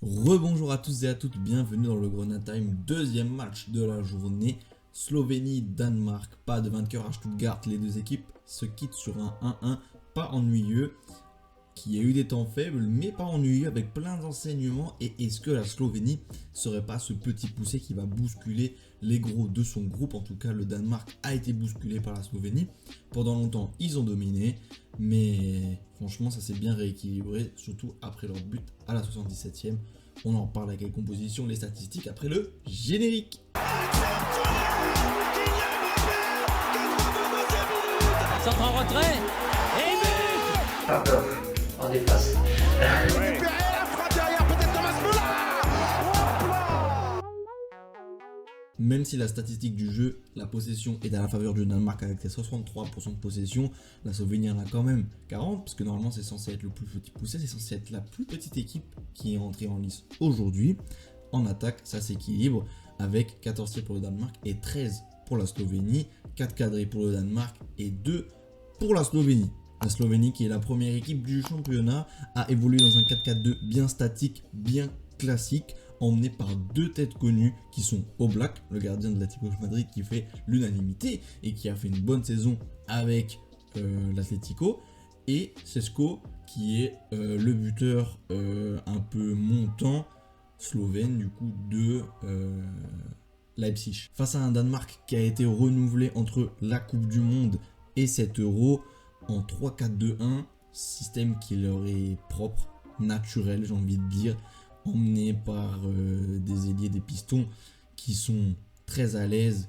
Rebonjour à tous et à toutes, bienvenue dans le Grenade Time, deuxième match de la journée, Slovénie-Danemark, pas de vainqueur à Stuttgart, les deux équipes se quittent sur un 1-1, pas ennuyeux, qui a eu des temps faibles, mais pas ennuyeux, avec plein d'enseignements. Et est-ce que la Slovénie serait pas ce petit poussé qui va bousculer les gros de son groupe? En tout cas, le Danemark a été bousculé par la Slovénie. Pendant longtemps, ils ont dominé, mais franchement, ça s'est bien rééquilibré, surtout après leur but à la 77e. On en parle avec les compositions, les statistiques après le générique. Centre en retrait et but. Pas peur, on dépasse. Même si la statistique du jeu, la possession est à la faveur du Danemark avec ses 63% de possession, la Slovénie en a quand même 40, parce que normalement c'est censé être le plus petit poussé, c'est censé être la plus petite équipe qui est entrée en lice aujourd'hui. En attaque, ça s'équilibre avec 14 tirs pour le Danemark et 13 pour la Slovénie, 4 cadrés pour le Danemark et 2 pour la Slovénie. La Slovénie, qui est la première équipe du championnat, a évolué dans un 4-4-2 bien statique, bien classique, emmené par deux têtes connues qui sont Oblak, le gardien de l'Atlético Madrid qui fait l'unanimité et qui a fait une bonne saison avec l'Atlético, et Šeško qui est le buteur un peu montant slovène du coup de Leipzig. Face à un Danemark qui a été renouvelé entre la Coupe du Monde et cet Euro en 3-4-2-1, système qui leur est propre, naturel j'ai envie de dire, emmené par des ailiers, des pistons qui sont très à l'aise,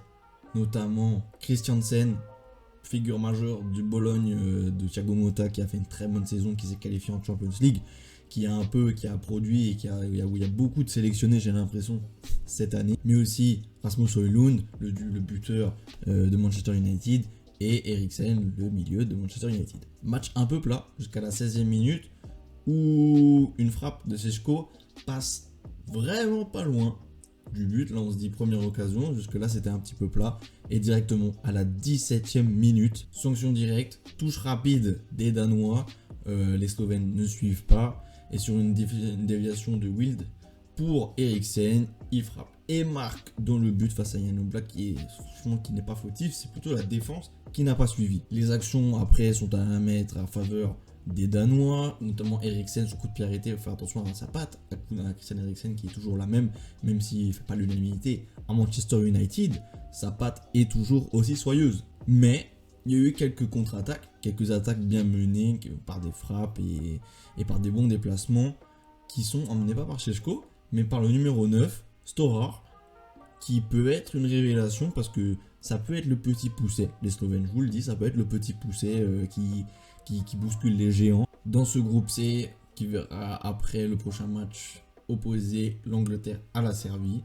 notamment Christiansen, figure majeure du Bologne de Thiago Motta, qui a fait une très bonne saison, qui s'est qualifié en Champions League, qui a produit et où il y a beaucoup de sélectionnés, j'ai l'impression, cette année. Mais aussi Rasmus Højlund, le buteur de Manchester United, et Eriksen, le milieu de Manchester United. Match un peu plat jusqu'à la 16e minute, où une frappe de Šeško passe vraiment pas loin du but. Là on se dit première occasion, jusque là c'était un petit peu plat, et directement à la 17e minute, sanction directe, touche rapide des Danois, les Slovènes ne suivent pas, et sur une déviation de Wild pour Eriksen, il frappe et marque dans le but face à Jan Oblak, qui n'est pas fautif, c'est plutôt la défense qui n'a pas suivi. Les actions après sont à la mettre à faveur des Danois, notamment Eriksen sur coup de pied arrêté, il faut faire attention à sa patte, à Christian Eriksen qui est toujours la même s'il ne fait pas l'unanimité à Manchester United, sa patte est toujours aussi soyeuse. Mais il y a eu quelques contre-attaques, quelques attaques bien menées par des frappes et par des bons déplacements qui sont emmenés pas par Šeško, mais par le numéro 9, Storar, qui peut être une révélation parce que ça peut être le petit poussé. Les Slovènes, je vous le dis, ça peut être le petit poussé qui bouscule les géants. Dans ce groupe C, qui verra après le prochain match opposer l'Angleterre à la Serbie.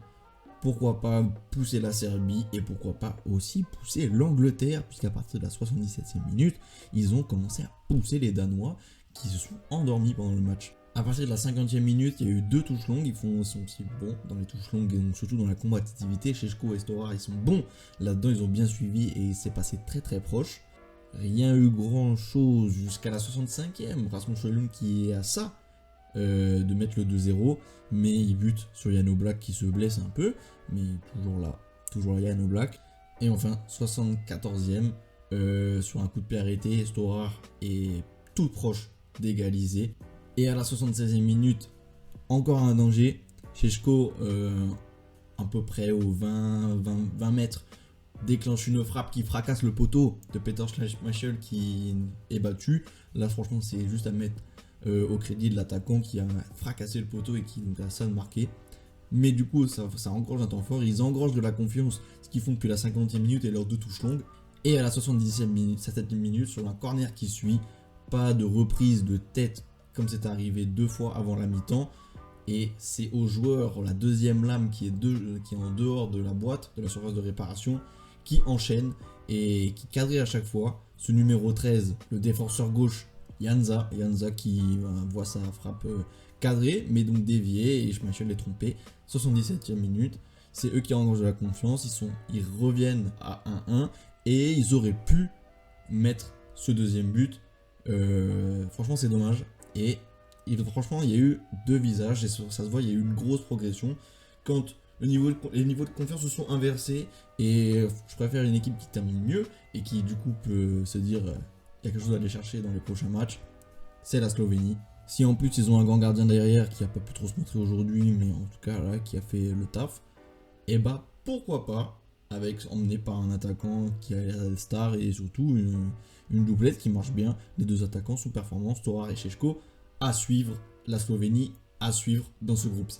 Pourquoi pas pousser la Serbie et pourquoi pas aussi pousser l'Angleterre, puisqu'à partir de la 77e minute, ils ont commencé à pousser les Danois qui se sont endormis pendant le match. À partir de la 50e minute, il y a eu deux touches longues, ils sont aussi bons dans les touches longues, et donc surtout dans la combativité. Šeško et Storar, ils sont bons là-dedans, ils ont bien suivi et c'est passé très très proche. Rien eu grand chose jusqu'à la 65e, Rasmus Højlund qui est à ça de mettre le 2-0, mais il bute sur Jan Oblak qui se blesse un peu, mais toujours là Jan Oblak. Et enfin 74e, sur un coup de pied arrêté, Storar est tout proche d'égaliser. Et à la 76e minute, encore un danger, Šeško à peu près aux 20 mètres déclenche une frappe qui fracasse le poteau de Peter Schmeichel qui est battu. Là franchement c'est juste à mettre au crédit de l'attaquant qui a fracassé le poteau et qui donc a ça de marqué. Mais du coup ça engrange un temps fort, ils engrangent de la confiance, ce qui font que la 50e minute est leur deux touches longues. Et à la 77e minute, sur un corner qui suit, pas de reprise de tête comme c'est arrivé deux fois avant la mi-temps. Et c'est au joueur, la deuxième lame qui est en dehors de la boîte, de la surface de réparation, qui enchaîne et qui cadre à chaque fois. Ce numéro 13, le défenseur gauche, Janza qui voit sa frappe cadrée, mais donc déviée, et Schmeichel est trompé. 77e minute, c'est eux qui engagent de la confiance, ils reviennent à 1-1, et ils auraient pu mettre ce deuxième but. Franchement c'est dommage. Et franchement, il y a eu deux visages et ça se voit, il y a eu une grosse progression. Quand les niveaux de confiance se sont inversés et je préfère une équipe qui termine mieux et qui du coup peut se dire il y a quelque chose à aller chercher dans les prochains matchs, c'est la Slovénie. Si en plus ils ont un grand gardien derrière qui a pas pu trop se montrer aujourd'hui, mais en tout cas là qui a fait le taf, et bah pourquoi pas, emmené par un attaquant qui a l'air star et surtout une doublette qui marche bien. Les deux attaquants sont performants, Storar et Šeško. À suivre la Slovénie, à suivre dans ce groupe C.